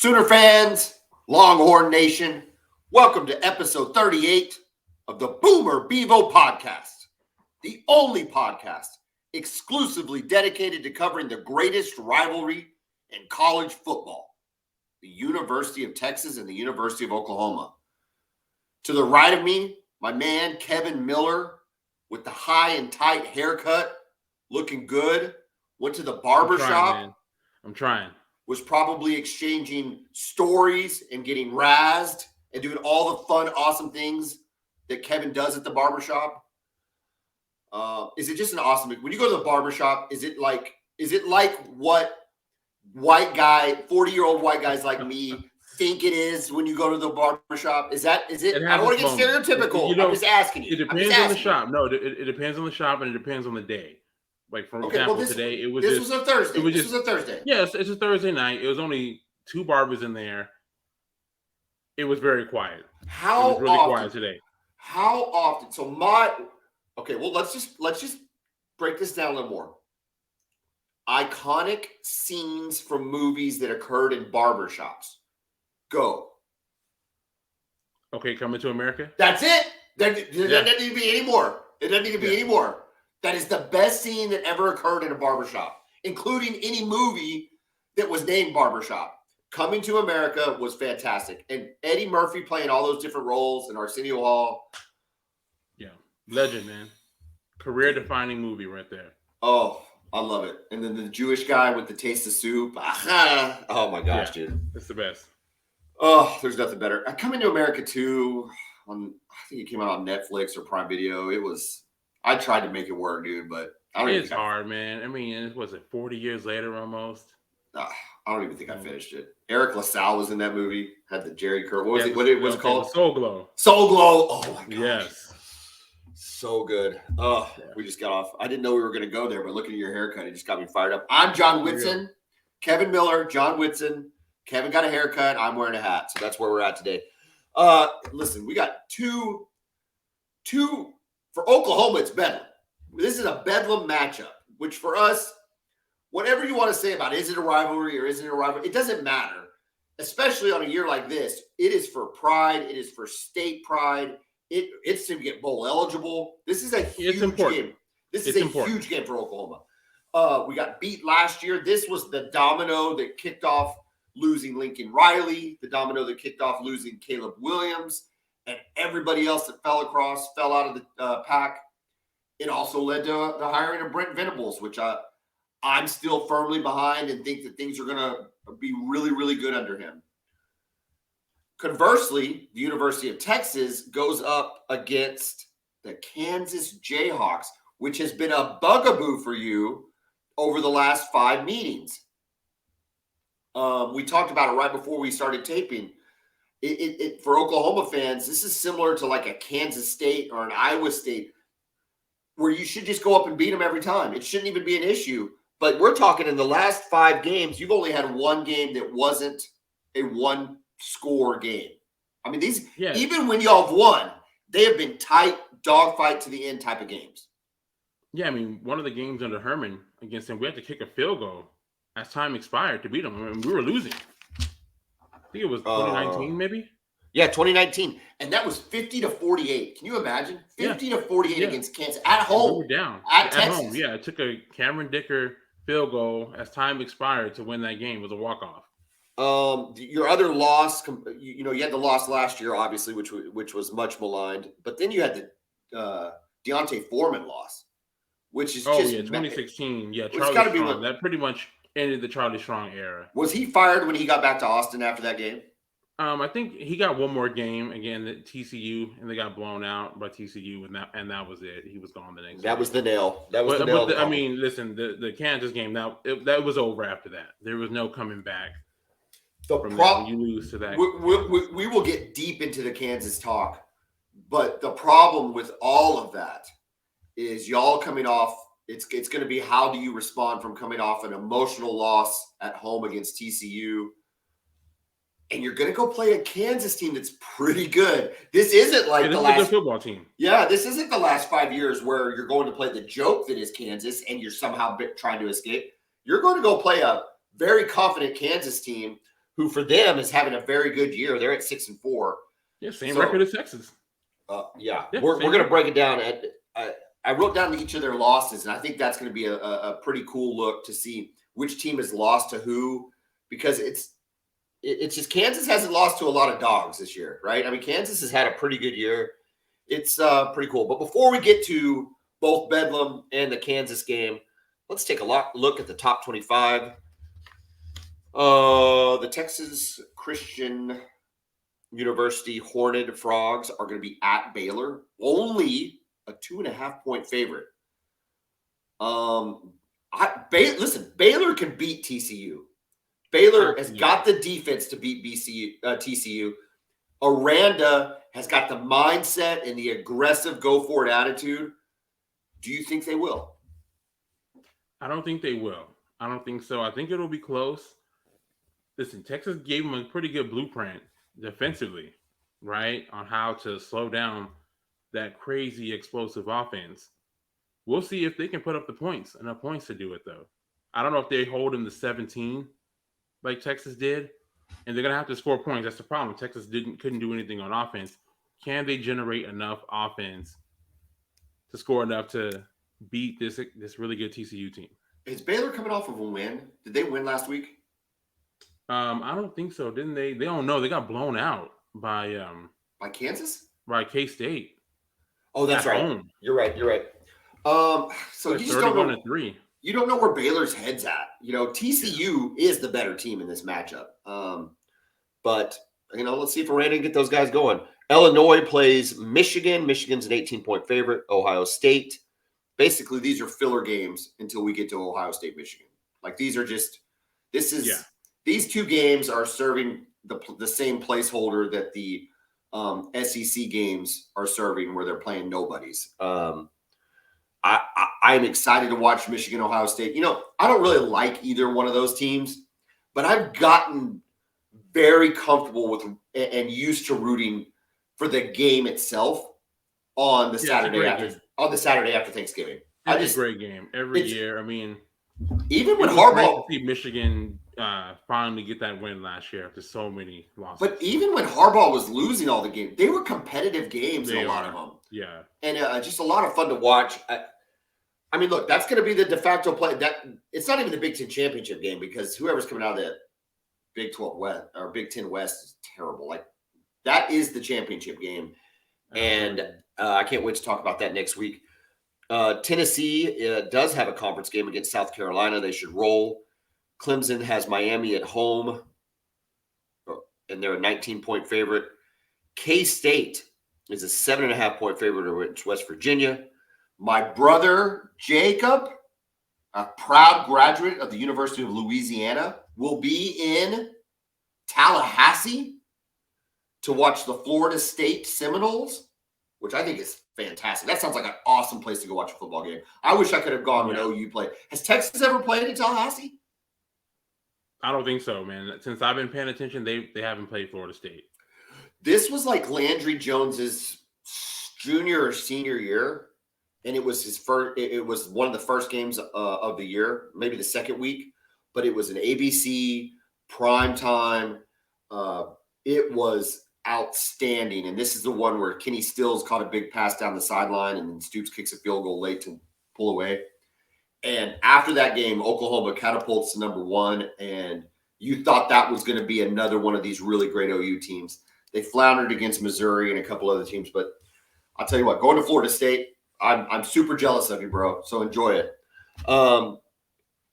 Sooner fans, Longhorn Nation, welcome to episode 38 of the Bevo Podcast, the only podcast exclusively dedicated to covering the greatest rivalry in college football, the University of Texas and the University of Oklahoma. To the right of me, my man Kevin Miller with the high and tight haircut, looking good, went to the barber shop. I'm trying. Was probably exchanging stories and getting razzed and doing all the fun, awesome things that Kevin does at the barbershop. Is it just an awesome, when you go to the barbershop, is it like what white guy, 40-year-old white guys like me think it is when you go to the barbershop? Is it? I don't want to get stereotypical. I'm just asking you. It depends on the shop. No, it depends on the shop and it depends on the day. Like, for example, today it was this was a Thursday. This was a Thursday. Yes, it's a Thursday night. It was only two barbers in there. It was very quiet. It was really quiet today. How often? So let's just break this down a little more. Iconic scenes from movies that occurred in barbershops. Go. Okay, Coming to America. That's it. There doesn't need to be any more. It doesn't need to be any more. That is the best scene that ever occurred in a barbershop, including any movie that was named Barbershop. Coming to America was fantastic. And Eddie Murphy playing all those different roles in Arsenio Hall. Yeah. Legend, man. Career-defining movie right there. Oh, I love it. And then the Jewish guy with the taste of soup. Oh, my gosh, dude. It's the best. Oh, there's nothing better. Coming to America, too. I think it came out on Netflix or Prime Video. I tried to make it work, dude, but I don't It's hard, man. I mean, was it 40 years later almost? I don't even think I finished it. Eric LaSalle was in that movie. Had the Jerry Curl. What was it called? Soul Glow. Soul Glow. Oh my gosh. Yes. So good. Oh, we just got off. I didn't know we were going to go there, but looking at your haircut, it just got me fired up. I'm John Whitson. Kevin Miller, John Whitson. Kevin got a haircut. I'm wearing a hat. So that's where we're at today. Listen, we got two. For Oklahoma, it's Bedlam. This is a Bedlam matchup, which for us, whatever you want to say about it, is it a rivalry or isn't it a rivalry? It doesn't matter, especially on a year like this. It is for pride. It is for state pride. It's to get bowl eligible. This is a huge game. This is a huge game for Oklahoma. We got beat last year. This was the domino that kicked off losing Lincoln Riley, the domino that kicked off losing Caleb Williams, and everybody else that fell out of the pack. It also led to the hiring of Brent Venables, which I'm still firmly behind and think that things are going to be really, really good under him. Conversely, the University of Texas goes up against the Kansas Jayhawks, which has been a bugaboo for you over the last 5 meetings. We talked about it right before we started taping. For Oklahoma fans, this is similar to like a Kansas State or an Iowa State where you should just go up and beat them every time. It shouldn't even be an issue. But we're talking in the last 5 games, you've only had one game that wasn't a one-score game. I mean, even when y'all have won, they have been tight, dogfight to the end type of games. Yeah, I mean, one of the games under Herman against them, we had to kick a field goal as time expired to beat them. I mean, we were losing. I think it was 2019, maybe? Yeah, 2019. And that was 50-48. Can you imagine? 50-48 against Kansas at home. We were down. At Texas. Home. Yeah, it took a Cameron Dicker field goal as time expired to win that game. It was a walk-off. Your other loss, you had the loss last year, obviously, which was much maligned. But then you had the Deontay Foreman loss, which is 2016. Yeah, Charlie Strong. That pretty much ended the Charlie Strong era. Was he fired when he got back to Austin after that game? I think he got one more game again at TCU, and they got blown out by TCU, and that was it. He was gone the next. That was the nail. That was the nail. I mean, listen, the Kansas game that was over after that. There was no coming back. When you lose to that, we will get deep into the Kansas talk, but the problem with all of that is y'all coming off. It's going to be how do you respond from coming off an emotional loss at home against TCU, and you're going to go play a Kansas team that's pretty good. This isn't like the last football team. Yeah, this isn't the last 5 years where you're going to play the joke that is Kansas and you're somehow trying to escape. You're going to go play a very confident Kansas team who for them is having a very good year. They're at 6-4. Yeah, same record as Texas. Yeah, we're going to break it down. I wrote down each of their losses, and I think that's going to be a pretty cool look to see which team has lost to who, because it's just Kansas hasn't lost to a lot of dogs this year, right? I mean, Kansas has had a pretty good year. It's pretty cool. But before we get to both Bedlam and the Kansas game, let's take a look at the top 25. The Texas Christian University Horned Frogs are going to be at Baylor, only a 2.5-point favorite. Listen, Baylor can beat TCU. Baylor has got the defense to beat TCU. Aranda has got the mindset and the aggressive go-for-it attitude. Do you think they will? I don't think they will. I don't think so. I think it'll be close. Listen, Texas gave them a pretty good blueprint defensively, right, on how to slow down that crazy explosive offense. We'll see if they can put up enough points to do it, though. I don't know if they hold them to 17 like Texas did, and they're going to have to score points. That's the problem. Texas couldn't do anything on offense. Can they generate enough offense to score enough to beat this really good TCU team? Is Baylor coming off of a win? Did they win last week? I don't think so. Didn't they? They don't know. They got blown out by Kansas? By K-State. Oh, that's right. Home. You're right. So you just don't know. 31-3. You don't know where Baylor's head's at. TCU is the better team in this matchup. But let's see if Aranda can get those guys going. Illinois plays Michigan. Michigan's an 18-point favorite. Ohio State. Basically, these are filler games until we get to Ohio State, Michigan. Like these two games are serving the same placeholder that the SEC games are serving, where they're playing nobodies. I'm excited to watch Michigan, Ohio State. I don't really like either one of those teams, but I've gotten very comfortable with and used to rooting for the game itself on the Saturday after Thanksgiving. It's a great game every year. I mean, even when Harbaugh, see Michigan finally get that win last year after so many losses. But even when Harbaugh was losing all the games, they were competitive games in a lot of them. Yeah, and just a lot of fun to watch. I mean, look, that's going to be the de facto play. That it's not even the Big Ten championship game, because whoever's coming out of the Big 12 West or Big 10 West is terrible. Like that is the championship game, and I can't wait to talk about that next week. Tennessee does have a conference game against South Carolina. They should roll. Clemson has Miami at home, and they're a 19-point favorite. K-State is a 7.5-point favorite against West Virginia. My brother, Jacob, a proud graduate of the University of Louisiana, will be in Tallahassee to watch the Florida State Seminoles, which I think is fantastic. That sounds like an awesome place to go watch a football game. I wish I could have gone when OU played. Has Texas ever played in Tallahassee? I don't think so, man. Since I've been paying attention, they haven't played Florida State. This was like Landry Jones's junior or senior year, and it was his first. It was one of the first games of the year, maybe the second week, but it was an ABC prime time. It was outstanding, and this is the one where Kenny Stills caught a big pass down the sideline, and then Stoops kicks a field goal late to pull away. And after that game, Oklahoma catapults to number one, and you thought that was going to be another one of these really great OU teams. They floundered against Missouri and a couple other teams, but I'll tell you what, going to Florida State, I'm super jealous of you, bro. So enjoy it.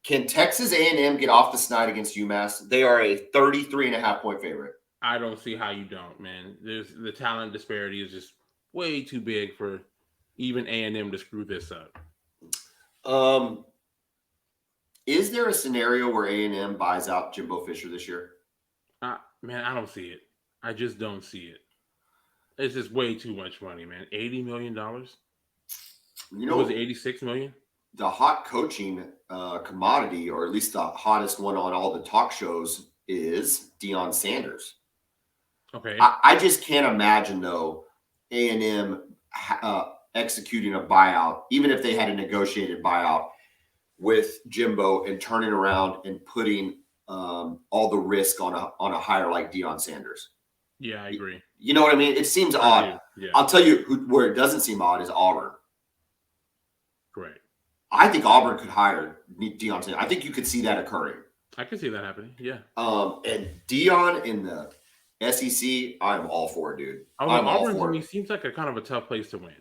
Can Texas A&M get off the snide against UMass? They are a 33.5-point favorite. I don't see how you don't, man. The talent disparity is just way too big for even A&M to screw this up. Is there a scenario where A&M buys out Jimbo Fisher this year? Man, I don't see it. I just don't see it. It's just way too much money, man. $80 million? Was it $86 million? The hot coaching commodity, or at least the hottest one on all the talk shows, is Deion Sanders. Okay. I just can't imagine, though, A&M executing a buyout, even if they had a negotiated buyout with Jimbo, and turning around and putting all the risk on a hire like Deion Sanders. Yeah, I agree. You know what I mean? It seems odd. Yeah. I'll tell you where it doesn't seem odd is Auburn. Correct. I think Auburn could hire Deion Sanders. I think you could see that occurring. I can see that happening. Yeah. And Deion in the SEC, I'm all for it, dude. I'm all Auburn for to it. me seems like a kind of a tough place to win.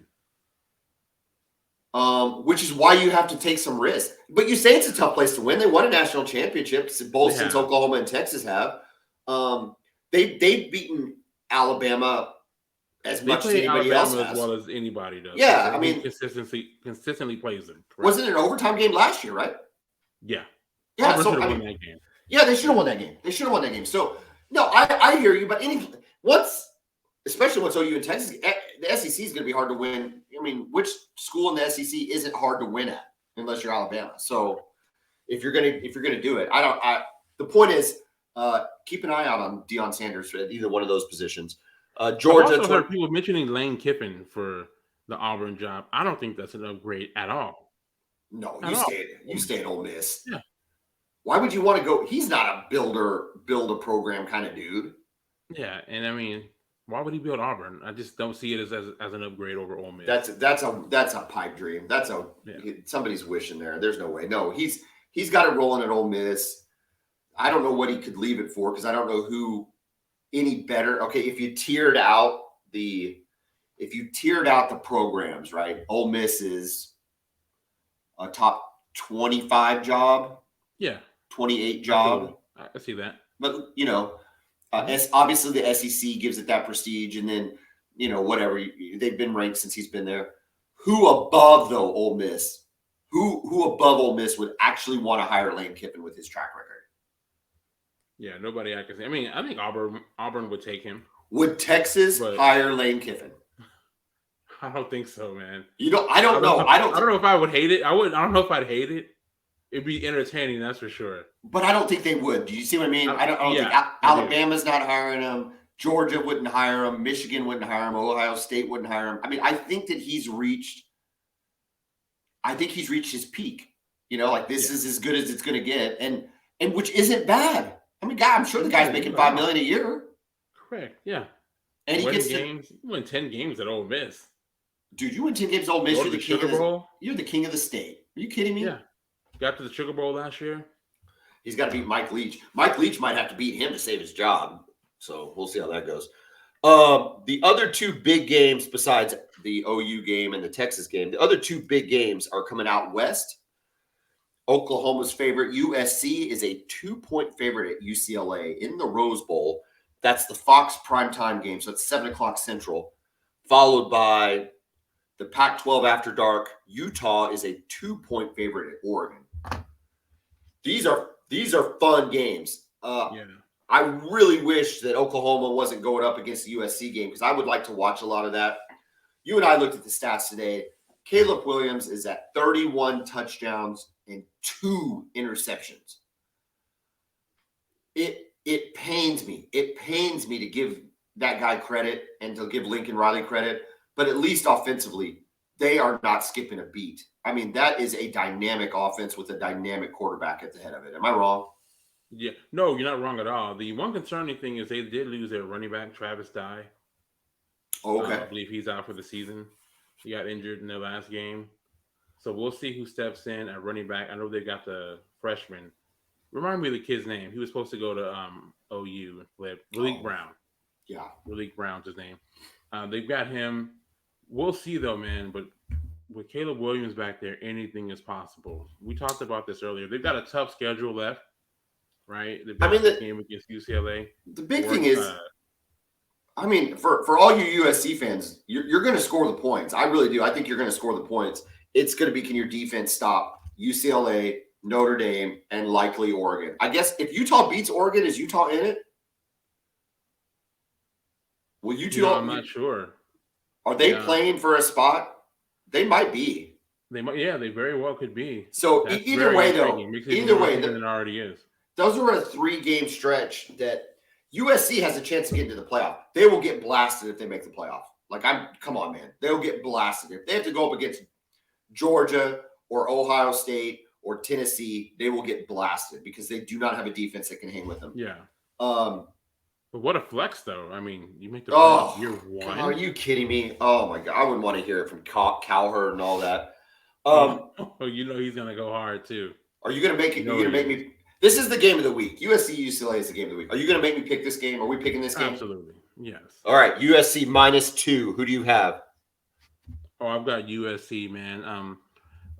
Which is why you have to take some risk. But you say it's a tough place to win. They won a national championship, both since Oklahoma and Texas have. They've beaten Alabama as much as anybody else has. As well as anybody does. Yeah, I mean, consistently plays them. Correct? Wasn't it an overtime game last year, right? Yeah. Yeah, Auburn so should have won that game. Yeah, they should have won that game. So no, I hear you, but especially once OU and Texas, the SEC is going to be hard to win. I mean, which school in the SEC isn't hard to win at unless you're Alabama? So if you're gonna do it, the point is keep an eye out on Deion Sanders at either one of those positions. Georgia. I've also heard people mentioning Lane Kiffin for the Auburn job. I don't think that's an upgrade at all. No, you stay at Ole Miss. Yeah. Why would you want to go? He's not a build a program kind of dude. Yeah, and I mean, why would he build Auburn? I just don't see it as an upgrade over Ole Miss. That's a pipe dream. Somebody's wishing there. There's no way. No, he's got it rolling at Ole Miss. I don't know what he could leave it for because I don't know who any better. Okay, if you tiered out the programs, right? Ole Miss is a top 25 job. Yeah. 28 job. I see that. But, obviously the SEC gives it that prestige. And then, whatever. They've been ranked since he's been there. Who above, though, Ole Miss? Who above Ole Miss would actually want to hire Lane Kiffin with his track record? Yeah, nobody I can say. I mean, I think Auburn would take him. Would Texas hire Lane Kiffin? I don't think so, man. I don't know. I don't know if I would hate it. I don't know if I'd hate it. It'd be entertaining, that's for sure. But I don't think they would. Do you see what I mean? I don't think Alabama's not hiring him. Georgia wouldn't hire him. Michigan wouldn't hire him. Ohio State wouldn't hire him. I mean, I think that he's reached his peak. This is as good as it's going to get, and which isn't bad. I mean, I'm sure the guy's making $5 million a year. Correct. Yeah. And he gets games. You win 10 games at Ole Miss. Dude, you win 10 games at Ole Miss. You're the king of the state. Are you kidding me? Yeah. Got to the Sugar Bowl last year. He's got to beat Mike Leach. Mike Leach might have to beat him to save his job. So we'll see how that goes. The other two big games besides the OU game and the Texas game, the other two big games are coming out west. Oklahoma's favorite, USC, is a 2-point favorite at UCLA in the Rose Bowl. That's the Fox primetime game. So it's 7 o'clock Central, followed by the Pac-12 After Dark. Utah is a 2-point favorite at Oregon. These are fun games. I really wish that Oklahoma wasn't going up against the USC game because I would like to watch a lot of that. You and I looked at the stats today. Caleb Williams is at 31 touchdowns and 2 interceptions. It pains me. It pains me to give that guy credit and to give Lincoln Riley credit, but at least offensively, they are not skipping a beat. I mean, that is a dynamic offense with a dynamic quarterback at the head of it. Am I wrong? Yeah. No, you're not wrong at all. The one concerning thing is they did lose their running back, Travis Dye. Oh, okay. I believe he's out for the season. He got injured in the last game. So we'll see who steps in at running back. I know they got the freshman. Remind me of the kid's name. He was supposed to go to OU and flip. Malik Brown. Yeah. Malik Brown's his name. They've got him. We'll see, though, man. But with Caleb Williams back there, anything is possible. We talked about this earlier. They've got a tough schedule left, right? They've got a game against UCLA. The big thing is, for all you USC fans, you're going to score the points. I really do. I think you're going to score the points. It's going to be, can your defense stop UCLA, Notre Dame, and likely Oregon? I guess if Utah beats Oregon, is Utah in it? Will Utah? I'm not sure. Are they playing for a spot? They might be. They might. Yeah, they very well could be. So either way, though, it already is. Those are a 3-game stretch that USC has a chance to get into the playoff. They will get blasted if they make the playoff. Come on, man. They'll get blasted if they have to go up against Georgia or Ohio State or Tennessee, they will get blasted because they do not have a defense that can hang with them. Yeah. But what a flex, though. I mean, you make the playoffs year one. God, are you kidding me? Oh my God, I wouldn't want to hear it from Cowherd and all that. You know he's gonna go hard too. Are you gonna make it? You're gonna make me. This is the game of the week. USC UCLA is the game of the week. Are you gonna make me pick this game? Are we picking this game? Absolutely, yes. All right, USC -2. Who do you have? Oh, I've got USC, man.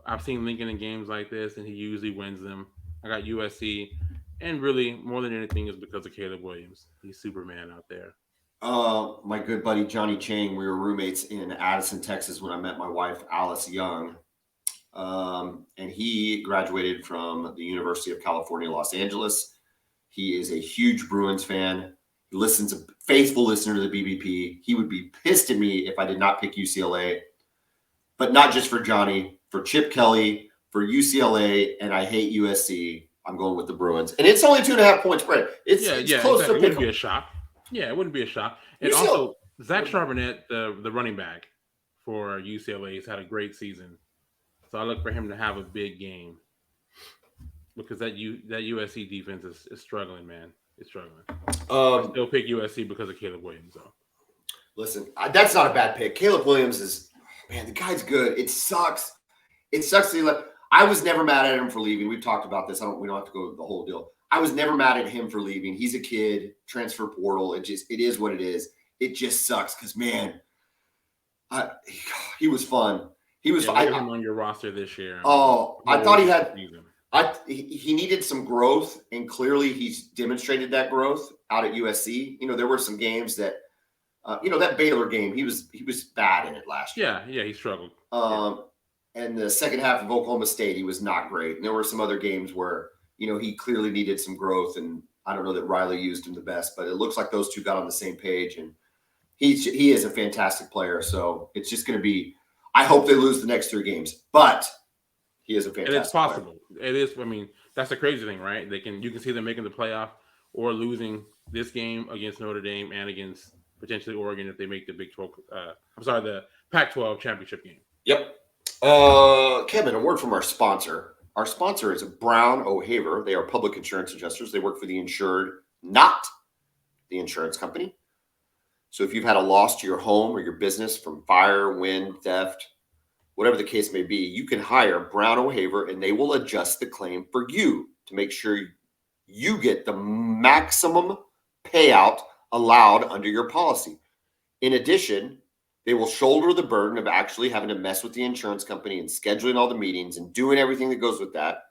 I've seen Lincoln in games like this, and he usually wins them. I got USC, and really more than anything is because of Caleb Williams. He's Superman out there. My good buddy Johnny Chang. We were roommates in Addison, Texas, when I met my wife Alice Young. And he graduated from the University of California, Los Angeles. He is a huge Bruins fan. He listens, a faithful listener to the BBP. He would be pissed at me if I did not pick UCLA, but not just for Johnny, for Chip Kelly, for UCLA, and I hate USC. I'm going with the Bruins, and it's only 2.5 point spread. It's close to it wouldn't be a shock. Yeah, it wouldn't be a shock. And also, Zach Charbonnet, the running back for UCLA, has had a great season. So I look for him to have a big game because that USC defense is struggling, man. It's struggling. I still pick USC because of Caleb Williams, though. Listen, that's not a bad pick. Caleb Williams is, man, the guy's good. It sucks. It sucks. I was never mad at him for leaving. We've talked about this. We don't have to go the whole deal. I was never mad at him for leaving. He's a kid, transfer portal. It is what it is. It just sucks because, man, he was fun. He was. I him on your roster this year. I thought he had. He needed some growth, and clearly he's demonstrated that growth out at USC. There were some games that, that Baylor game, he was bad in it last year. Yeah, he struggled. And the second half of Oklahoma State, he was not great. And there were some other games where, he clearly needed some growth, and I don't know that Riley used him the best, but it looks like those two got on the same page, and he is a fantastic player. So it's just going to be. I hope they lose the next 3 games, but he is a fantastic player. And it's possible. It is. I mean, that's the crazy thing, right? You can see them making the playoff or losing this game against Notre Dame and against potentially Oregon if they make the the Pac-12 championship game. Yep. Kevin, a word from our sponsor. Our sponsor is Brown O'Haver. They are public insurance adjusters. They work for the insured, not the insurance company. So if you've had a loss to your home or your business from fire, wind, theft, whatever the case may be, you can hire Brown O'Haver, and they will adjust the claim for you to make sure you get the maximum payout allowed under your policy. In addition, they will shoulder the burden of actually having to mess with the insurance company and scheduling all the meetings and doing everything that goes with that,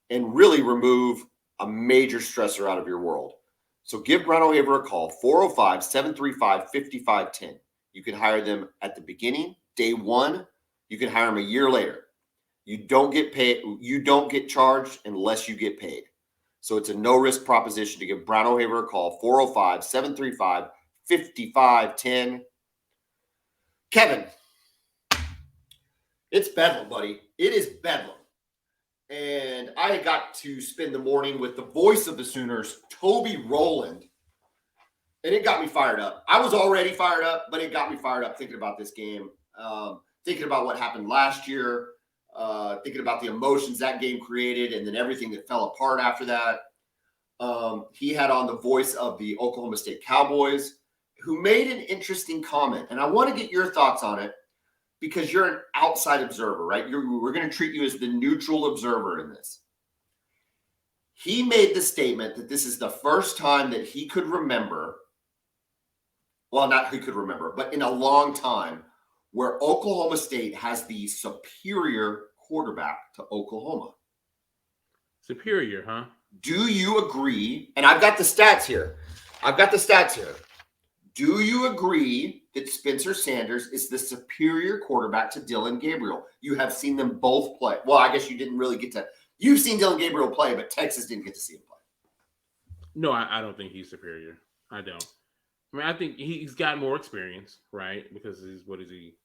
and really remove a major stressor out of your world. So give Brown O'Haver a call, 405-735-5510. You can hire them at the beginning, day one. You can hire them a year later. You don't get paid. You don't get charged unless you get paid. So it's a no-risk proposition to give Brown O'Haver a call, 405-735-5510. Kevin, it's Bedlam, buddy. It is Bedlam. And I got to spend the morning with the voice of the Sooners, Toby Rowland. And it got me fired up. I was already fired up, but it got me fired up thinking about this game, thinking about what happened last year, thinking about the emotions that game created, and then everything that fell apart after that. He had on the voice of the Oklahoma State Cowboys, who made an interesting comment. And I want to get your thoughts on it, because you're an outside observer, right? We're going to treat you as the neutral observer in this. He made the statement that this is the first time that he could remember, well, not he could remember, but in a long time, where Oklahoma State has the superior quarterback to Oklahoma. Superior, huh? Do you agree? And I've got the stats here. Do you agree that Spencer Sanders is the superior quarterback to Dylan Gabriel? You have seen them both play. Well, I guess you didn't really get to. You've seen Dylan Gabriel play, but Texas didn't get to see him play. No, I don't think he's superior. I don't. I mean, I think he's got more experience, right? Because what is he?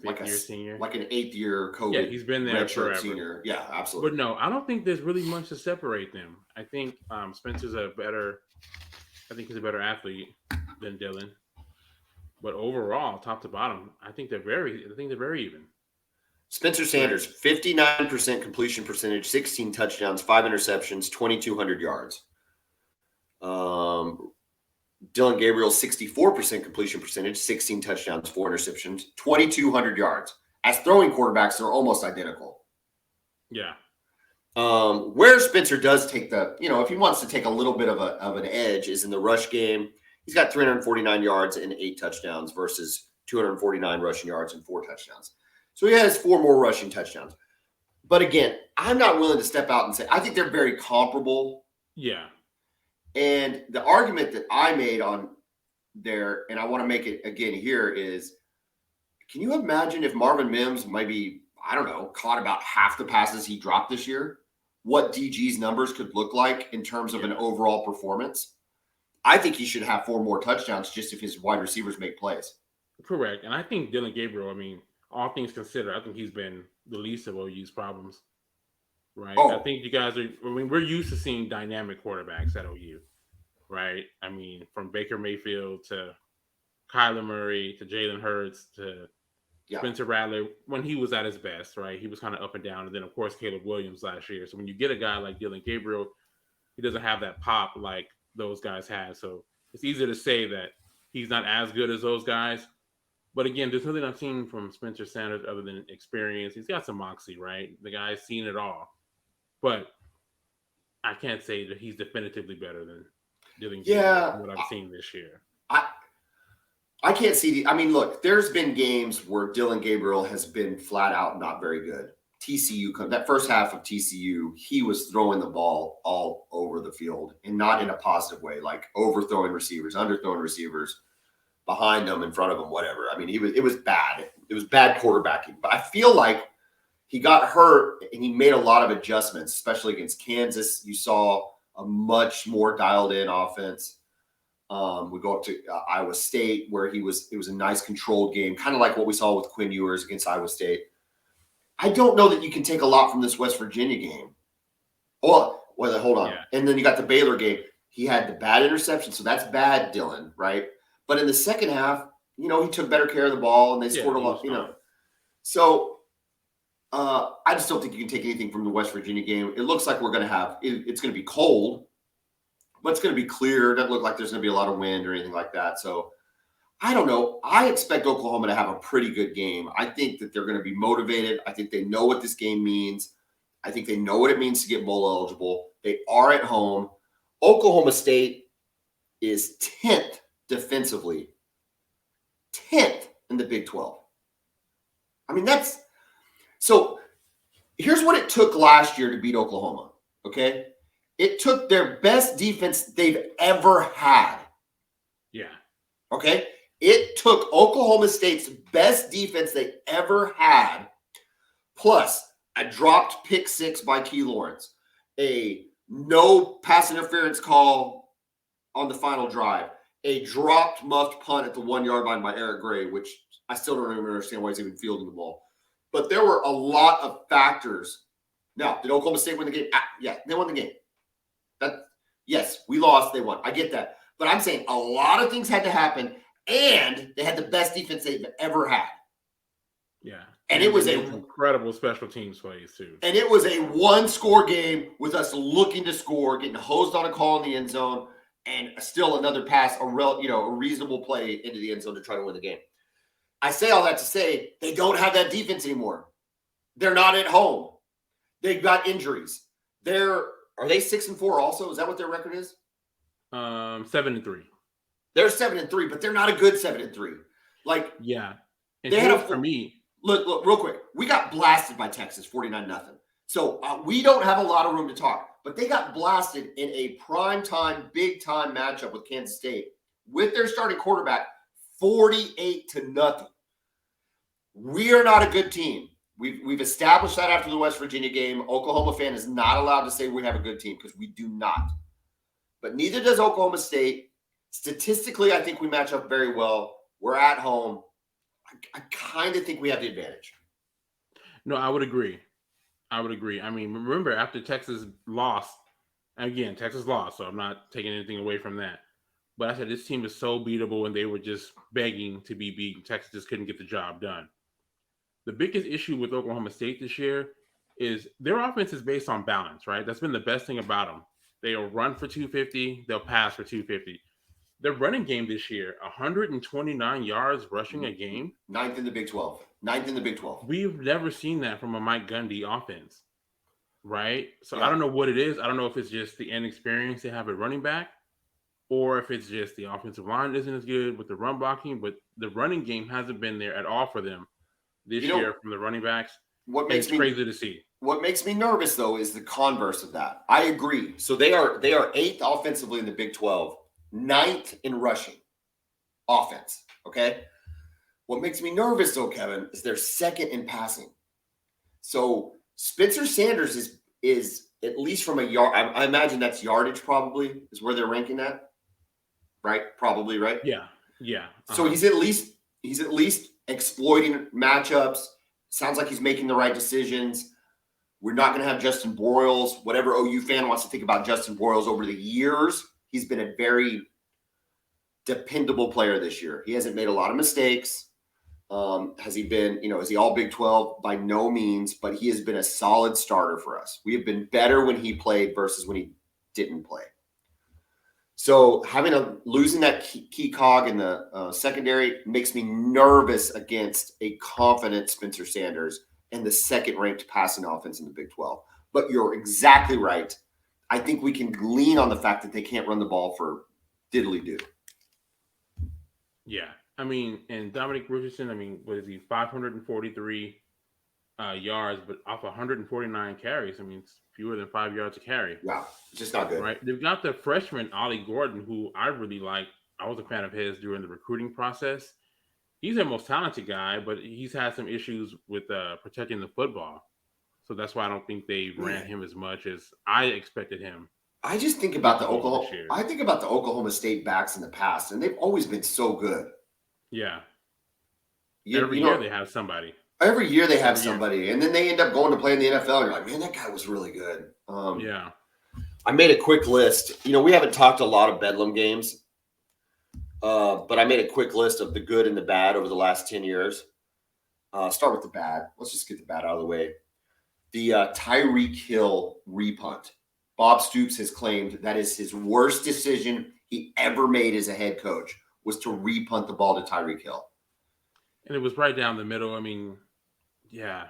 Fifth-year senior? Like an 8th-year COVID. Yeah, he's been there forever. Senior. Yeah, absolutely. But no, I don't think there's really much to separate them. I think Spencer's a better athlete than Dylan. But overall, top to bottom, I think they're very even. Spencer Sanders, 59% completion percentage, 16 touchdowns, 5 interceptions, 2,200 yards. Dylan Gabriel, 64% completion percentage, 16 touchdowns, 4 interceptions, 2,200 yards. As throwing quarterbacks, they're almost identical. Yeah. Where Spencer does take if he wants to take a little bit of an edge is in the rush game. He's got 349 yards and 8 touchdowns versus 249 rushing yards and 4 touchdowns. So he has 4 more rushing touchdowns. But again, I'm not willing to step out and say, I think they're very comparable. Yeah. And the argument that I made on there, and I want to make it again here, is can you imagine if Marvin Mims maybe, I don't know, caught about half the passes he dropped this year? What DG's numbers could look like in terms of an overall performance? I think he should have 4 more touchdowns just if his wide receivers make plays. Correct. And I think Dylan Gabriel, all things considered, I think he's been the least of OU's problems. Right. Oh. I think you guys are, we're used to seeing dynamic quarterbacks at OU. Right. From Baker Mayfield to Kyler Murray to Jalen Hurts to Spencer Rattler when he was at his best, right? He was kind of up and down. And then, of course, Caleb Williams last year. So when you get a guy like Dylan Gabriel, he doesn't have that pop like those guys had. So it's easier to say that he's not as good as those guys. But again, there's nothing I've seen from Spencer Sanders other than experience. He's got some moxie, right? The guy's seen it all. But I can't say that he's definitively better than Dylan Gabriel from what I've seen this year. I can't see look, there's been games where Dylan Gabriel has been flat out not very good. TCU, that first half of TCU, he was throwing the ball all over the field and not in a positive way, like overthrowing receivers, underthrowing receivers, behind them, in front of them, whatever. It was bad. It was bad quarterbacking. But I feel like he got hurt and he made a lot of adjustments, especially against Kansas. You saw a much more dialed in offense. We go up to Iowa State where it was a nice controlled game, kind of like what we saw with Quinn Ewers against Iowa State. I don't know that you can take a lot from this West Virginia game. Hold on. Yeah. And then you got the Baylor game. He had the bad interception, so that's bad, Dylan, right? But in the second half, he took better care of the ball and they scored a lot, So I just don't think you can take anything from the West Virginia game. It looks like we're going to have it's going to be cold, but it's going to be clear. It doesn't look like there's going to be a lot of wind or anything like that. So I don't know. I expect Oklahoma to have a pretty good game. I think that they're going to be motivated. I think they know what this game means. I think they know what it means to get bowl eligible. They are at home. Oklahoma State is 10th defensively. 10th in the Big 12. So here's what it took last year to beat Oklahoma, okay? It took their best defense they've ever had. Yeah. Okay? It took Oklahoma State's best defense they ever had, plus a dropped pick 6 by Key Lawrence, a no pass interference call on the final drive, a dropped muffed punt at the 1-yard line by Eric Gray, which I still don't even understand why he's even fielding the ball. But there were a lot of factors. Now, did Oklahoma State win the game? Yeah, they won the game. Yes, we lost, they won. I get that. But I'm saying a lot of things had to happen, and they had the best defense they've ever had. Yeah. And it was an incredible special teams plays, too. And it was a 1-score game with us looking to score, getting hosed on a call in the end zone, and still another pass, a reasonable play into the end zone to try to win the game. I say all that to say they don't have that defense anymore. They're not at home. They've got injuries. Are they 6-4 also? Is that what their record is? 7-3. They're 7-3, but they're not a good 7-3. Yeah. And they had for me. Look, real quick. We got blasted by Texas, 49-0. So we don't have a lot of room to talk. But they got blasted in a primetime, big-time matchup with Kansas State with their starting quarterback, 48-0. We are not a good team. We've established that after the West Virginia game. Oklahoma fan is not allowed to say we have a good team because we do not. But neither does Oklahoma State. Statistically, I think we match up very well. We're at home. I kind of think we have the advantage. No, I would agree. Remember, after Texas lost, again, Texas lost, so I'm not taking anything away from that. But I said this team is so beatable, and they were just begging to be beaten. Texas just couldn't get the job done. the biggest issue with Oklahoma State this year is their offense is based on balance, right? That's been the best thing about them. They'll run for 250, they'll pass for 250. Their running game this year, 129 yards rushing a game. Ninth in the Big 12. We've never seen that from a Mike Gundy offense, right? So Yeah. I don't know what it is. I don't know if it's just the inexperience they have at running back, or if it's just the offensive line isn't as good with the run blocking, but the running game hasn't been there at all for them this year from the running backs. It's crazy to see. What makes me nervous, though, is the converse of that. I agree. So they are 8th offensively in the Big 12, 9th in rushing offense, okay? What makes me nervous, though, Kevin, is they're 2nd in passing. So Spencer Sanders is at least from a yard. I imagine that's yardage probably is where they're ranking that, right? Probably, right? Yeah. So he's at least exploiting matchups. Sounds like he's making the right decisions. We're not going to have Justin Boyles. Whatever OU fan wants to think about Justin Boyles over the years, he's been a very dependable player this year. He hasn't made a lot of mistakes. Has he been, is he all Big 12? By no means, but he has been a solid starter for us. We have been better when he played versus when he didn't play. So losing that key cog in the secondary makes me nervous against a confident Spencer Sanders and the 2nd-ranked passing offense in the Big 12. But you're exactly right. I think we can lean on the fact that they can't run the ball for diddly-do. Yeah. And Dominic Richardson, what is he, 543 yards, but off 149 carries. It's fewer than 5 yards a carry. Wow. It's just not good. Right. They've got the freshman, Ollie Gordon, who I really like. I was a fan of his during the recruiting process. He's their most talented guy, but he's had some issues with protecting the football. So that's why I don't think they ran him as much as I expected him. I just think about the Oklahoma State backs in the past, and they've always been so good. Yeah. Every year they have somebody. Every year they have somebody, and then they end up going to play in the NFL, and you're like, man, that guy was really good. Yeah. I made a quick list. We haven't talked a lot of Bedlam games, but I made a quick list of the good and the bad over the last 10 years. Start with the bad. Let's just get the bad out of the way. The Tyreek Hill repunt. Bob Stoops has claimed that is his worst decision he ever made as a head coach, was to repunt the ball to Tyreek Hill. And it was right down the middle. Yeah.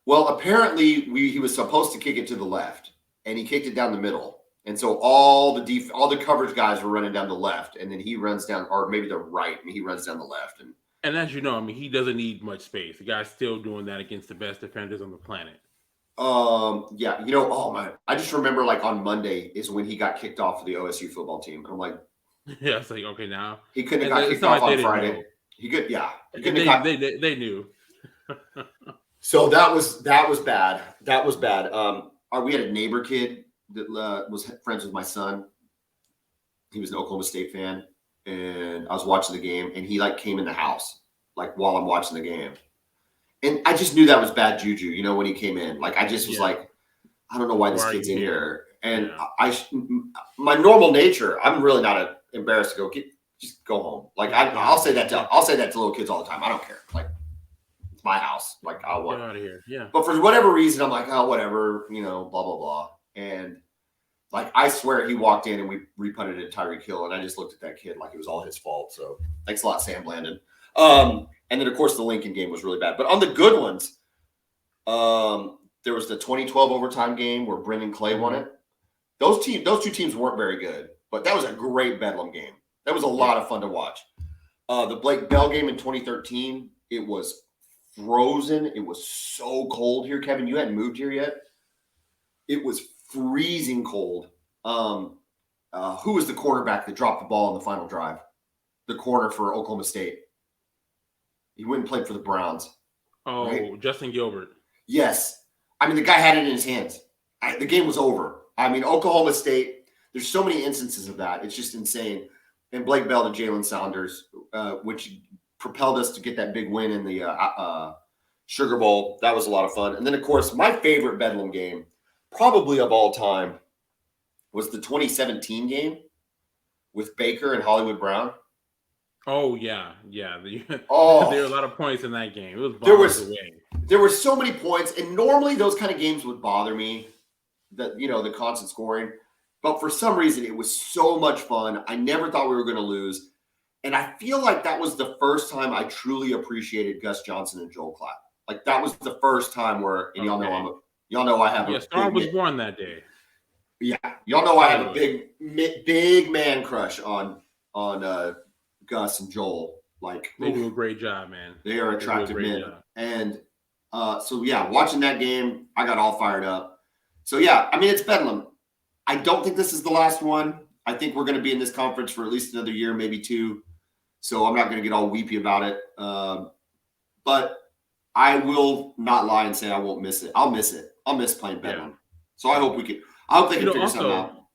Well, apparently he was supposed to kick it to the left, and he kicked it down the middle. And so all the coverage guys were running down the left, and then he runs down, or maybe the right, and he runs down the left. And as you know, he doesn't need much space. The guy's still doing that against the best defenders on the planet. Yeah. Oh man, I just remember on Monday is when he got kicked off of the OSU football team. I'm like, yeah, it's like, okay, now he couldn't have got kicked off on Friday. He could, yeah. They knew. So that was bad. That was bad. We had a neighbor kid that was friends with my son. He was an Oklahoma State fan, and I was watching the game, and he came in the house while I'm watching the game, and I just knew that was bad juju. When he came in, I just was I don't know why this kid's in here. And my normal nature, I'm really not embarrassed to go just go home. I'll say that to little kids all the time. I don't care. It's my house. I'll get out of here. Yeah. But for whatever reason, I'm like, oh, whatever, blah, blah, blah. And I swear he walked in and we repunted at Tyreek Hill, and I just looked at that kid like it was all his fault. So thanks a lot, Sam Blandon. And then of course the Lincoln game was really bad. But on the good ones, there was the 2012 overtime game where Brendan Clay won it. Those two teams weren't very good, but that was a great Bedlam game. That was a lot of fun to watch. The Blake Bell game in 2013, it was frozen. It was so cold here, Kevin. You hadn't moved here yet. It was freezing cold. Who was the quarterback that dropped the ball in the final drive? The corner for Oklahoma State. He went and played for the Browns. Oh, right? Justin Gilbert. Yes. The guy had it in his hands. The game was over. Oklahoma State, there's so many instances of that. It's just insane. And Blake Bell to Jalen Saunders, which propelled us to get that big win in the Sugar Bowl. That was a lot of fun. And then, of course, my favorite Bedlam game, probably of all time, was the 2017 game with Baker and Hollywood Brown. Oh yeah. Oh, There were a lot of points in that game. It was there bombs was away. there were so many points, and normally those kind of games would bother me. The constant scoring, but for some reason it was so much fun. I never thought we were going to lose, and I feel like that was the first time I truly appreciated Gus Johnson and Joel Klatt. Like that was the first time where, and Okay. y'all know I have Yeah, a Star was big, born that day. yeah, y'all know I have a Totally. big man crush on Gus and Joel. Like They do a great job, man. they are They do a attractive great men, job. and so yeah, watching that game, I got all fired up. So yeah, I mean it's Bedlam. I don't think this is the last one. I think we're going to be in this conference for at least another year, maybe two. So I'm not going to get all weepy about it. But I will not lie and say I won't miss it. I'll miss it. I'll miss playing Bedlam. Yeah. So I hope we can. I hope they can figure something Also, out.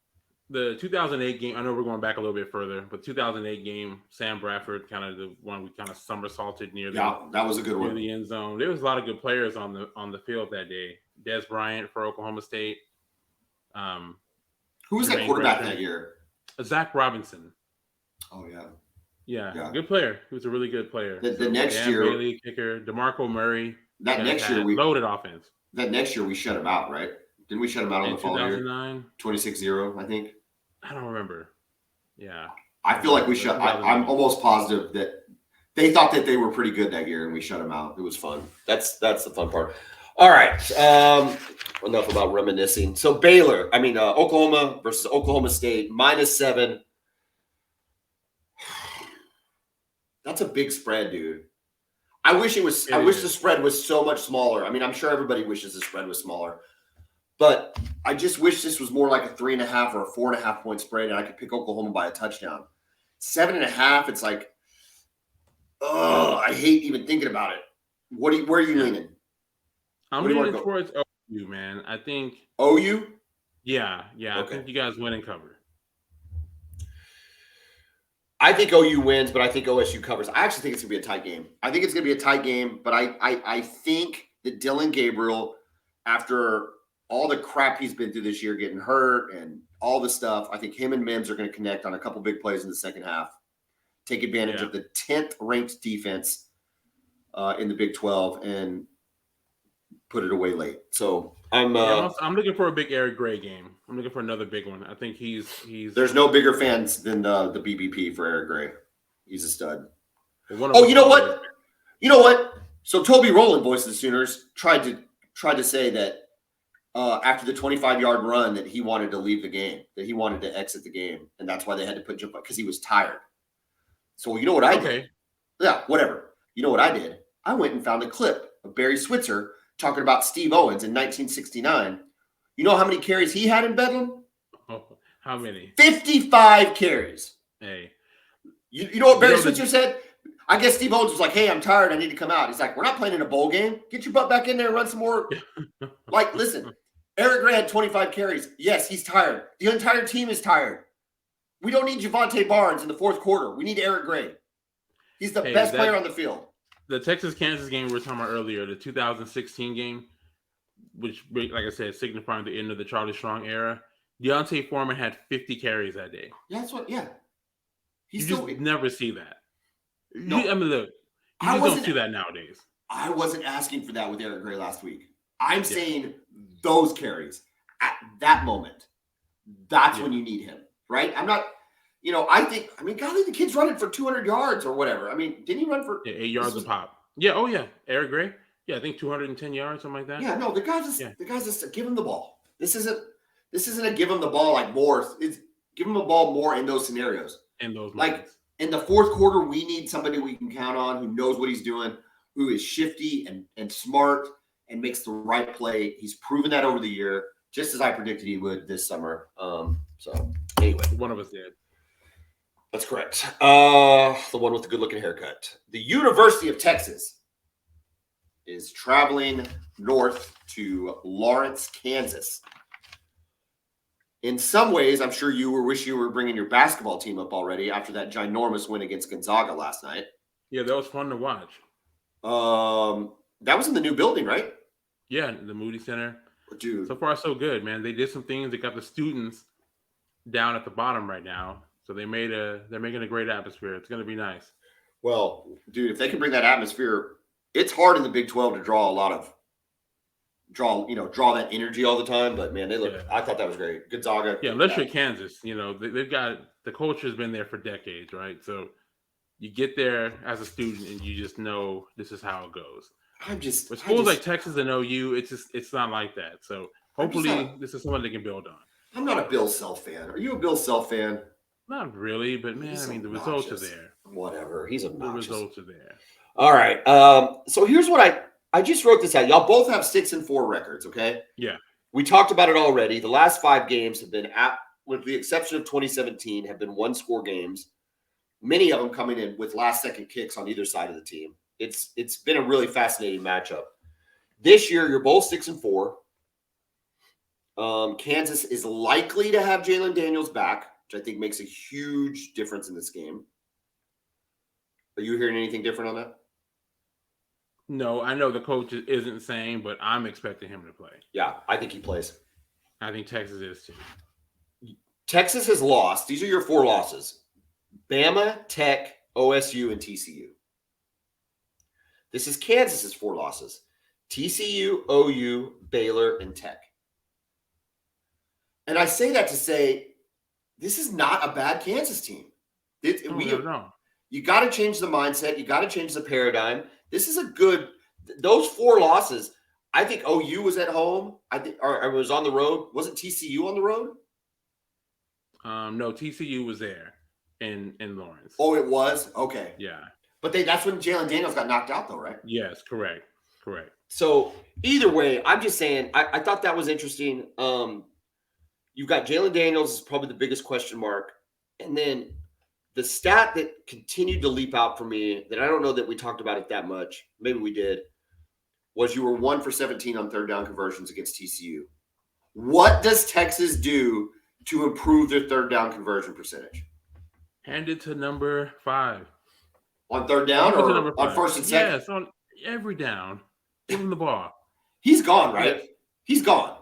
the 2008 game, I know we're going back a little bit further, but 2008 game, Sam Bradford, kind of the one we kind of somersaulted near That was a good near one. the end zone. There was a lot of good players on the field that day. Des Bryant for Oklahoma State. Who was that Jermaine quarterback Gresham. that year? Zach Robinson. Oh yeah. Yeah, good player. He was a really good player. The next Dan year, Bailey, kicker, DeMarco Murray. that next year loaded offense. That next year we shut him out, right? Didn't we shut him out on In the following year? 2009? 26-0, I think. I don't remember. Yeah. I feel like we shut. I'm almost positive that they thought that they were pretty good that year, and we shut them out. It was fun. That's the fun part. All right. Enough about reminiscing. So Oklahoma versus Oklahoma State -7. That's a big spread, dude. I wish the spread was so much smaller. I mean, I'm sure everybody wishes the spread was smaller, but I just wish this was more like a 3.5 or a 4.5 point spread, and I could pick Oklahoma by a touchdown. 7.5, it's like, oh, I hate even thinking about it. Where are you leaning? I'm leaning towards OU, man. I think OU? Yeah. Okay. I think you guys win and cover. I think OU wins, but I think OSU covers. I actually think it's going to be a tight game. I think it's going to be a tight game, but I think that Dylan Gabriel, after all the crap he's been through this year, getting hurt and all the stuff, I think him and Mims are going to connect on a couple big plays in the second half, take advantage of the 10th ranked defense in the Big 12 and put it away late. So I'm looking for a big Eric Gray game. I'm looking for another big one. I think he's. There's no bigger fans than the BBP for Eric Gray. He's a stud. You know what? You know what? So Toby Rowland, voice of the Sooners, tried to say that after the 25-yard run that he wanted to leave the game, that he wanted to exit the game, and that's why they had to put jump because he was tired. So you know what I did? Yeah, whatever. You know what I did? I went and found a clip of Barry Switzer talking about Steve Owens in 1969. You know how many carries he had in Bedlam? Oh, how many? 55 carries. Hey. You know what Barry Switzer said? I guess Steve Owens was like, hey, I'm tired. I need to come out. He's like, we're not playing in a bowl game. Get your butt back in there and run some more. Like, listen, Eric Gray had 25 carries. Yes, he's tired. The entire team is tired. We don't need Javonte Barnes in the fourth quarter. We need Eric Gray. He's the best player on the field. The Texas-Kansas game we were talking about earlier, the 2016 game, which, like I said, signifying the end of the Charlie Strong era, Deontay Foreman had 50 carries that day. Yeah, that's what, yeah. You just never see that. No. I mean, look, you just don't see that nowadays. I wasn't asking for that with Eric Gray last week. I'm saying those carries at that moment. That's when you need him, right? I'm not, golly, the kid's running for 200 yards or whatever. I mean, didn't he run for 8 yards a pop? Yeah. Oh yeah, Eric Gray. Yeah, I think 210 yards, something like that. Yeah, no, the guy's just give him the ball. This isn't a give him the ball like more. It's give him the ball more in those scenarios. In those moments. Like in the fourth quarter, we need somebody we can count on who knows what he's doing, who is shifty and smart and makes the right play. He's proven that over the year, just as I predicted he would this summer. So anyway, one of us did. That's correct. The one with the good-looking haircut. The University of Texas is traveling north to Lawrence, Kansas. In some ways, I'm sure you wish you were bringing your basketball team up already after that ginormous win against Gonzaga last night. Yeah, that was fun to watch. That was in the new building, right? Yeah, the Moody Center. Dude. So far, so good, man. They did some things. They got the students down at the bottom right now. So they're making a great atmosphere. It's going to be nice. Well, dude, if they can bring that atmosphere, it's hard in the Big 12 to draw that energy all the time. But man, I thought that was great. Gonzaga. Yeah, unless you're Kansas, they've got the culture's been there for decades, right? So you get there as a student and you just know this is how it goes. With schools like Texas and OU, it's not like that. So hopefully this is something they can build on. I'm not a Bill Self fan. Are you a Bill Self fan? Not really, but man, the results are there. Whatever. He's obnoxious. The results are there. All right. So here's what I just wrote this out. Y'all both have 6-4 records, okay? Yeah. We talked about it already. The last 5 games have been, with the exception of 2017, have been 1-score games. Many of them coming in with last-second kicks on either side of the team. It's been a really fascinating matchup. This year, you're both 6-4. Kansas is likely to have Jalen Daniels back, which I think makes a huge difference in this game. Are you hearing anything different on that? No, I know the coach isn't saying, but I'm expecting him to play. Yeah, I think he plays. I think Texas is too. Texas has lost. These are your 4 losses. Bama, Tech, OSU, and TCU. This is Kansas's 4 losses. TCU, OU, Baylor, and Tech. And I say that to say this is not a bad Kansas team. No. You got to change the mindset. You got to change the paradigm. This is those 4 losses. I think OU was at home. Or was on the road. Wasn't TCU on the road? No, TCU was there in Lawrence. Oh, it was? Okay. Yeah. But that's when Jalen Daniels got knocked out, though, right? Yes, correct. So either way, I'm just saying, I thought that was interesting. You've got Jalen Daniels is probably the biggest question mark. And then the stat that continued to leap out for me, that I don't know that we talked about it that much, maybe we did, was you were 1 for 17 on third down conversions against TCU. What does Texas do to improve their third down conversion percentage? Hand it to number 5. On third down or on first and second? Yes, on every down. Give him the ball. He's gone, right? Yes. He's gone.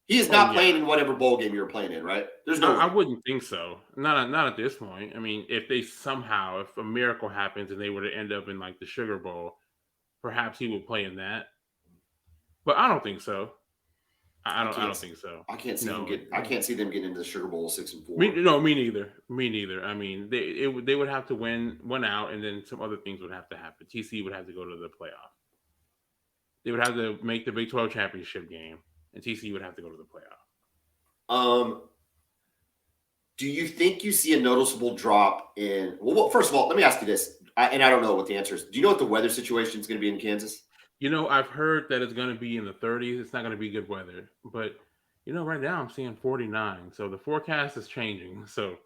He is not playing in whatever bowl game you're playing in, right? There's no. I wouldn't think so. Not at this point. I mean, if a miracle happens and they were to end up in like the Sugar Bowl, perhaps he would play in that. But I don't think so. I don't think so. I can't see them getting into the Sugar Bowl 6-4. Me neither. I mean, they would have to win out, and then some other things would have to happen. TC would have to go to the playoff. They would have to make the Big 12 championship game. And TCU would have to go to the playoff. Do you think you see a noticeable drop in? Well, first of all, let me ask you this, and I don't know what the answer is. Do you know what the weather situation is going to be in Kansas? I've heard that it's going to be in the 30s. It's not going to be good weather, but right now I'm seeing 49. So the forecast is changing. So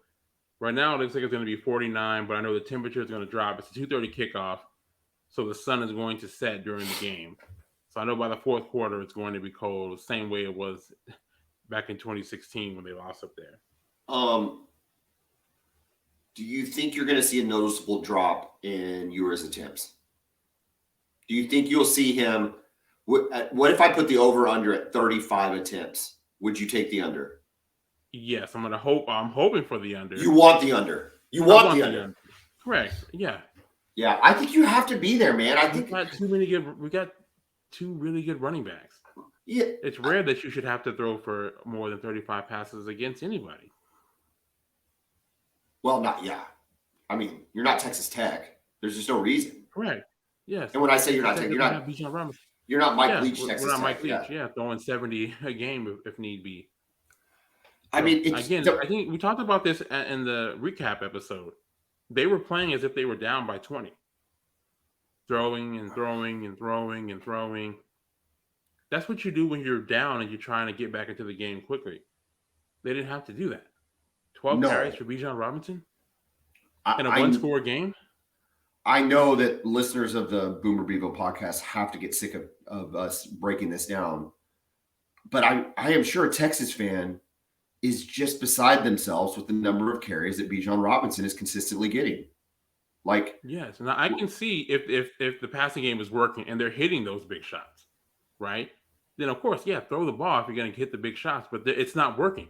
right now it looks like it's going to be 49, but I know the temperature is going to drop. It's a 2:30 kickoff, so the sun is going to set during the game. So I know by the 4th quarter, it's going to be cold, same way it was back in 2016 when they lost up there. Do you think you're going to see a noticeable drop in Ewers' attempts? Do you think you'll see him? What if I put the over/under at 35 attempts? Would you take the under? Yes, I'm hoping for the under. You want the under. You want the under. Correct. Yeah. Yeah, I think you have to be there, man. I think we got 2 really good running backs. Yeah. It's rare that you should have to throw for more than 35 passes against anybody. Well, I mean, you're not Texas Tech. There's just no reason. Correct. Yes. And when I say you're not Tech, you're not Mike Leach, Texas Tech. We're not Mike Leach, throwing 70 a game if need be. I mean, I think we talked about this in the recap episode. They were playing as if they were down by 20. Throwing and throwing and throwing and throwing. That's what you do when you're down and you're trying to get back into the game quickly. They didn't have to do that. 12 carries for Bijan Robinson in a 1-score game. I know that listeners of the Boomer Bevo podcast have to get sick of us breaking this down. But I am sure a Texas fan is just beside themselves with the number of carries that Bijan Robinson is consistently getting. Yes, and I can see if the passing game is working and they're hitting those big shots, right? Then of course, throw the ball if you're going to hit the big shots, but it's not working.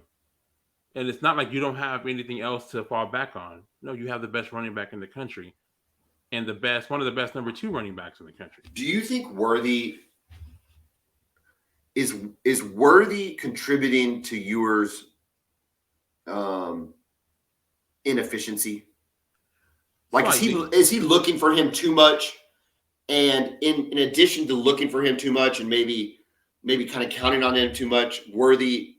And it's not like you don't have anything else to fall back on. No, you have the best running back in the country. and one of the best number 2 running backs in the country. Do you think Worthy is Worthy contributing to Ewers' inefficiency? Like, is he looking for him too much? And in addition to looking for him too much and maybe kind of counting on him too much, Worthy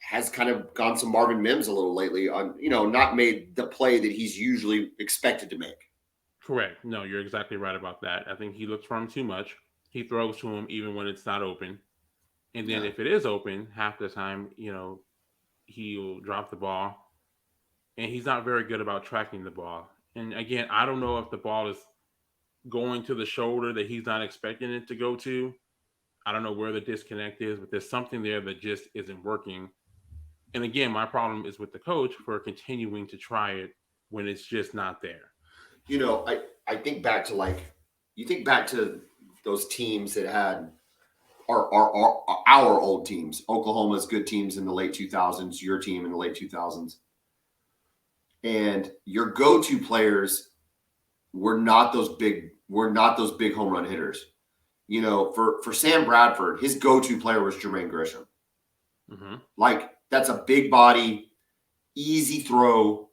has kind of gone some Marvin Mims a little lately on, not made the play that he's usually expected to make. Correct. No, you're exactly right about that. I think he looks for him too much. He throws to him even when it's not open. And then if it is open, half the time, he'll drop the ball. And he's not very good about tracking the ball. And again, I don't know if the ball is going to the shoulder that he's not expecting it to go to. I don't know where the disconnect is, but there's something there that just isn't working. And again, my problem is with the coach for continuing to try it when it's just not there. I think back to those teams that had our old teams, Oklahoma's good teams in the late 2000s, your team in the late 2000s. And your go-to players were not those big home run hitters. For Sam Bradford, his go-to player was Jermaine Grisham. Mm-hmm. Like, that's a big body, easy throw.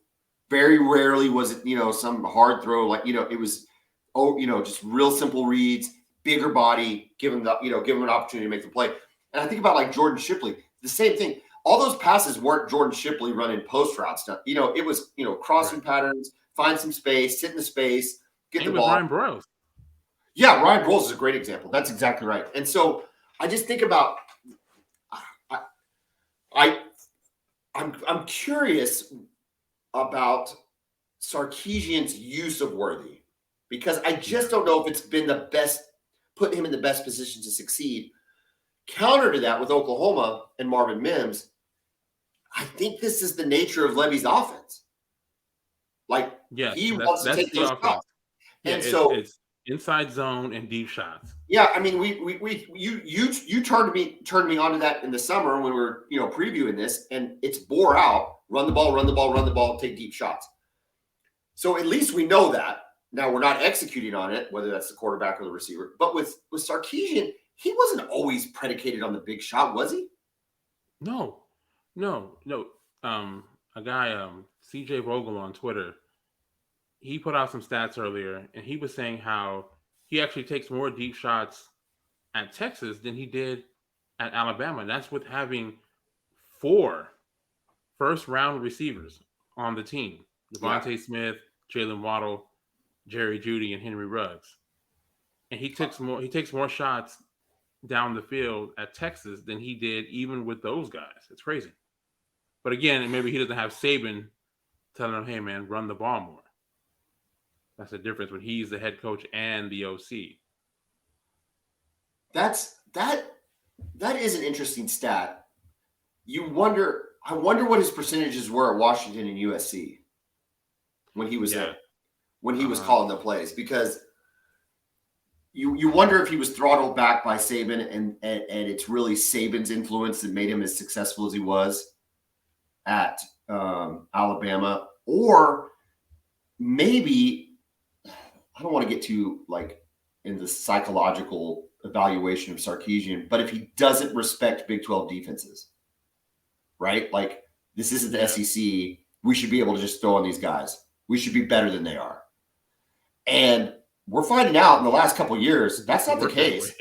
Very rarely was it, some hard throw. Like, it was, just real simple reads, bigger body, give him an opportunity to make the play. And I think about like Jordan Shipley, the same thing. All those passes weren't Jordan Shipley running post route stuff. It was, crossing patterns, find some space, sit in the space, get the ball. Ryan Broyles. Yeah, Ryan Broyles is a great example. That's exactly right. And so I just think about, I'm curious about Sarkisian's use of Worthy, because I just don't know if it's been the best, put him in the best position to succeed. Counter to that with Oklahoma and Marvin Mims, I think this is the nature of Levy's offense. Like, he wants to take those shots. Yeah, and so it's inside zone and deep shots. Yeah, I mean, you turned me onto that in the summer when we were previewing this, and it's bore out. Run the ball, take deep shots. So at least we know that. Now we're not executing on it, whether that's the quarterback or the receiver. But with Sarkisian, he wasn't always predicated on the big shot, was he? No. A guy, CJ Vogel on Twitter, he put out some stats earlier, and he was saying how he actually takes more deep shots at Texas than he did at Alabama. And that's with having 4 first-round receivers on the team: Devontae Smith, Jalen Waddle, Jerry Jeudy, and Henry Ruggs. And he takes more shots down the field at Texas than he did even with those guys. It's crazy. But again, maybe he doesn't have Saban telling him, "Hey, man, run the ball more." That's the difference when he's the head coach and the OC. That is an interesting stat. I wonder what his percentages were at Washington and USC when he was there, when he was calling the plays, because you wonder if he was throttled back by Saban and it's really Saban's influence that made him as successful as he was at Alabama, or maybe, I don't want to get too in the psychological evaluation of Sarkisian, but if he doesn't respect Big 12 defenses, right? Like, this isn't the SEC. We should be able to just throw on these guys. We should be better than they are. And we're finding out in the last couple of years that's not the case.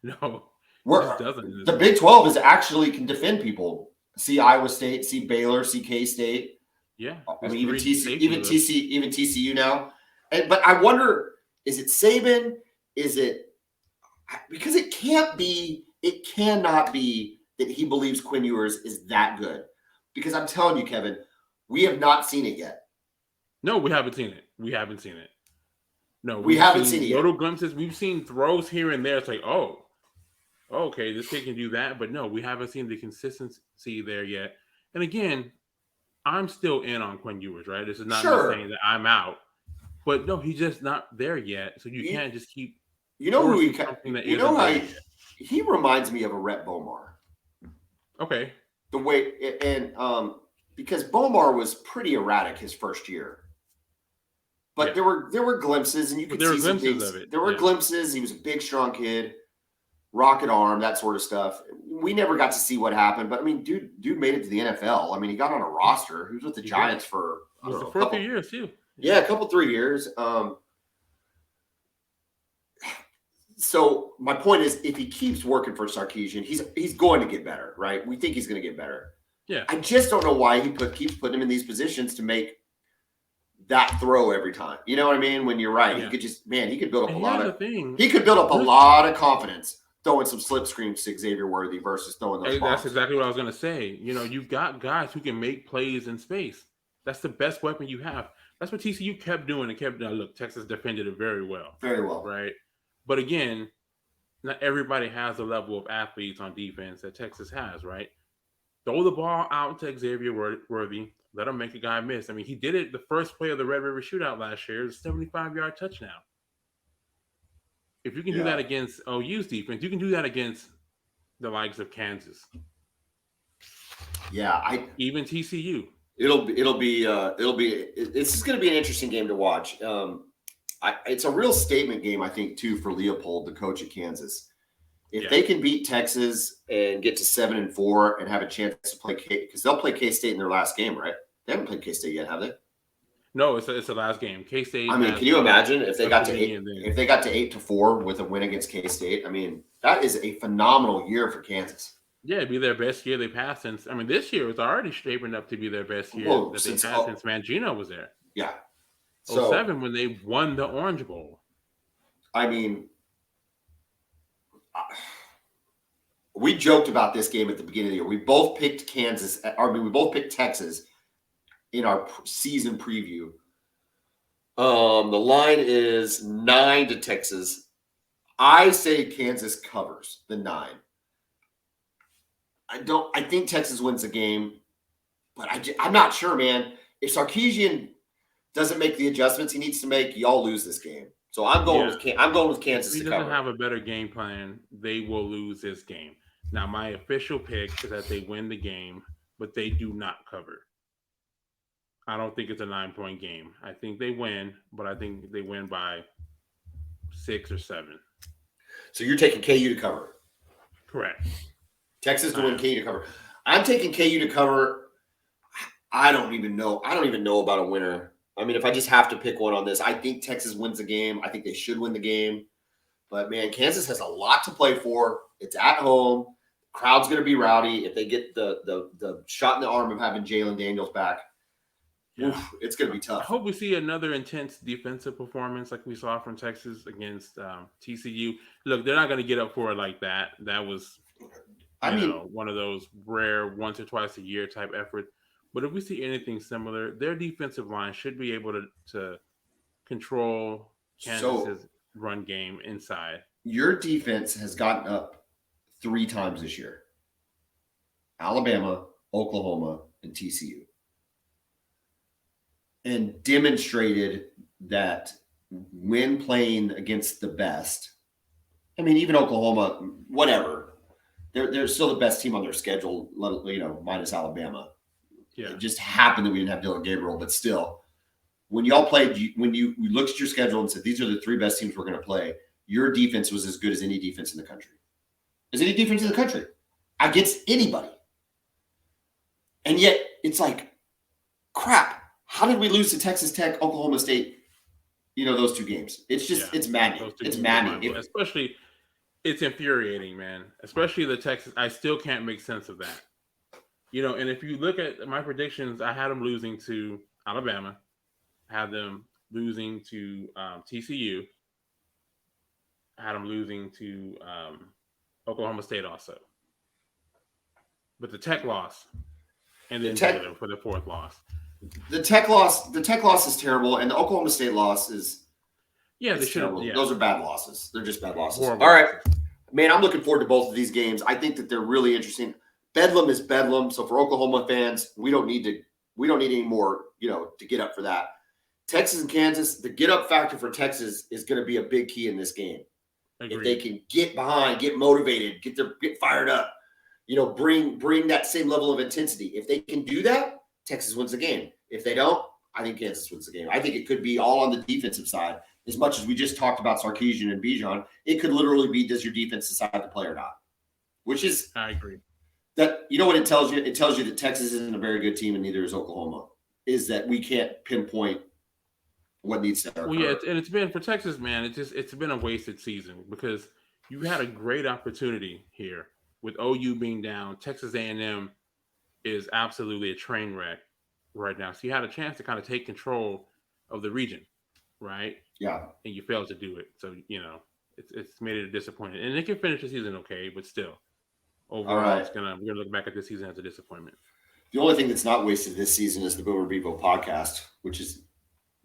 No, the Big 12 is actually can defend people. See Iowa State, see Baylor, see K-State. Yeah, I mean, even TCU now. But I wonder, is it Saban? Is it because it cannot be that he believes Quinn Ewers is that good? Because I'm telling you, Kevin, we have not seen it yet. No, we haven't seen it. No, we haven't seen it yet. Little glimpses. We've seen throws here and there. It's like, oh, okay, this kid can do that. But no, we haven't seen the consistency there yet. And again, I'm still in on Quinn Ewers, right? This is not me saying that I'm out. But no, he's just not there yet. So you can't just keep. He reminds me of a Rhett Bomar. Okay. The way and because Bomar was pretty erratic his first year. But there were glimpses, and you could see some things. Of it. There were glimpses. He was a big, strong kid, rocket arm, that sort of stuff. We never got to see what happened, but I mean, dude made it to the NFL. I mean, he got on a roster. He was with the Giants for for a few years too. Yeah, a couple 3 years. So my point is, if he keeps working for Sarkisian, he's going to get better, right? We think he's going to get better. Yeah. I just don't know why he keeps putting him in these positions to make that throw every time. You know what I mean? When you're right, he could he could build up he could build up a lot of confidence throwing some slip screens to Xavier Worthy versus throwing those bombs. That's exactly what I was going to say. You know, you've got guys who can make plays in space. That's the best weapon you have. That's what TCU kept doing and kept doing. Look, Texas defended it very well. Very well. Right? But again, not everybody has the level of athletes on defense that Texas has, right? Throw the ball out to Xavier Worthy. Let him make a guy miss. I mean, he did it the first play of the Red River Shootout last year. It was a 75-yard touchdown. If you can do that against OU's defense, you can do that against the likes of Kansas. Yeah, even TCU. This is going to be an interesting game to watch. It's a real statement game, I think, too, for Leopold, the coach at Kansas. If they can beat Texas and get to 7-4 and have a chance to play because they'll play K-State in their last game, right? They haven't played K-State yet, have they? No, it's the last game. K-State. I mean, can you imagine if they got to 8-4 with a win against K-State? I mean, that is a phenomenal year for Kansas. Yeah, it'd be their best year they've had since. I mean, this year was already shaping up to be their best year that they've had since Mangino was there. Yeah. 07 when they won the Orange Bowl. I mean, we joked about this game at the beginning of the year. We both picked we both picked Texas in our season preview. The line is 9 to Texas. I say Kansas covers the 9. I think Texas wins the game, but I'm not sure, man. If Sarkisian doesn't make the adjustments he needs to make, y'all lose this game. So I'm going with Kansas to cover. If he doesn't have a better game plan, they will lose this game. Now, my official pick is that they win the game, but they do not cover. I don't think it's a 9-point game. I think they win, but I think they win by 6 or 7. So you're taking KU to cover? Correct. Texas to win, KU to cover. I'm taking KU to cover. I don't even know about a winner. I mean, if I just have to pick one on this, I think Texas wins the game. I think they should win the game. But, man, Kansas has a lot to play for. It's at home. Crowd's going to be rowdy. If they get the shot in the arm of having Jalen Daniels back, it's going to be tough. I hope we see another intense defensive performance like we saw from Texas against TCU. Look, they're not going to get up for it like that. That was one of those rare once or twice a year type efforts. But if we see anything similar, their defensive line should be able to control Kansas's run game inside. Your defense has gotten up 3 times this year. Alabama, Oklahoma, and TCU. And demonstrated that when playing against the best, I mean, even Oklahoma, whatever, they're still the best team on their schedule, minus Alabama. Yeah. It just happened that we didn't have Dylan Gabriel, but still, when y'all played, when you looked at your schedule and said, these are the 3 best teams we're going to play, your defense was as good as any defense in the country. Against anybody. And yet, it's like, crap. How did we lose to Texas Tech, Oklahoma State, those 2 games? It's just, it's maddening. It's maddening. Especially, it's infuriating, man. Especially the Texas. I still can't make sense of that. And if you look at my predictions, I had them losing to Alabama. I had them losing to TCU. I had them losing to Oklahoma State also. But the Tech loss, and then for the 4th loss. The Tech loss is terrible, and the Oklahoma State loss is they should. Yeah. Those are bad losses. They're just bad losses. Horrible. All right, man. I'm looking forward to both of these games. I think that they're really interesting. Bedlam is Bedlam. So for Oklahoma fans, we don't need any more, to get up for that. Texas and Kansas, the get up factor for Texas is going to be a big key in this game. Agreed. If they can get behind, get motivated, get fired up, bring that same level of intensity. If they can do that, Texas wins the game. If they don't, I think Kansas wins the game. I think it could be all on the defensive side. As much as we just talked about Sarkisian and Bijan, it could literally be, does your defense decide to play or not? Which is, I agree. That, you know what it tells you? It tells you that Texas isn't a very good team, and neither is Oklahoma. Is that we can't pinpoint what needs to occur. Well, yeah, and it's been for Texas, man. It's been a wasted season because you had a great opportunity here with OU being down. Texas A&M is absolutely a train wreck right now. So you had a chance to kind of take control of the region, right? Yeah. And you failed to do it. So, it's made it a disappointment. And they can finish the season okay, but still, overall, we're gonna look back at this season as a disappointment. The only thing that's not wasted this season is the Bevo Podcast, which is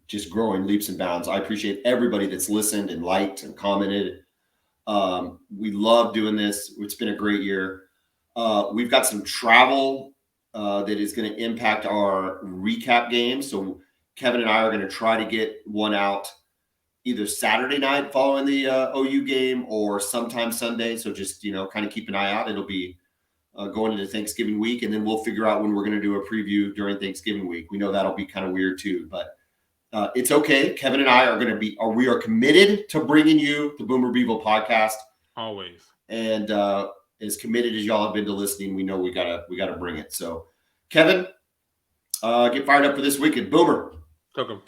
just growing leaps and bounds. I appreciate everybody that's listened and liked and commented. We love doing this. It's been a great year. We've got some travel that is going to impact our recap game. So Kevin and I are going to try to get one out either Saturday night following the OU game or sometime Sunday. So just, kind of keep an eye out. It'll be going into Thanksgiving week, and then we'll figure out when we're going to do a preview during Thanksgiving week. We know that'll be kind of weird too, but it's okay. Kevin and I are going to we are committed to bringing you the Boomer Bevo podcast. Always. And as committed as y'all have been to listening, we know we gotta bring it. So Kevin, get fired up for this weekend. Boomer. Took 'em.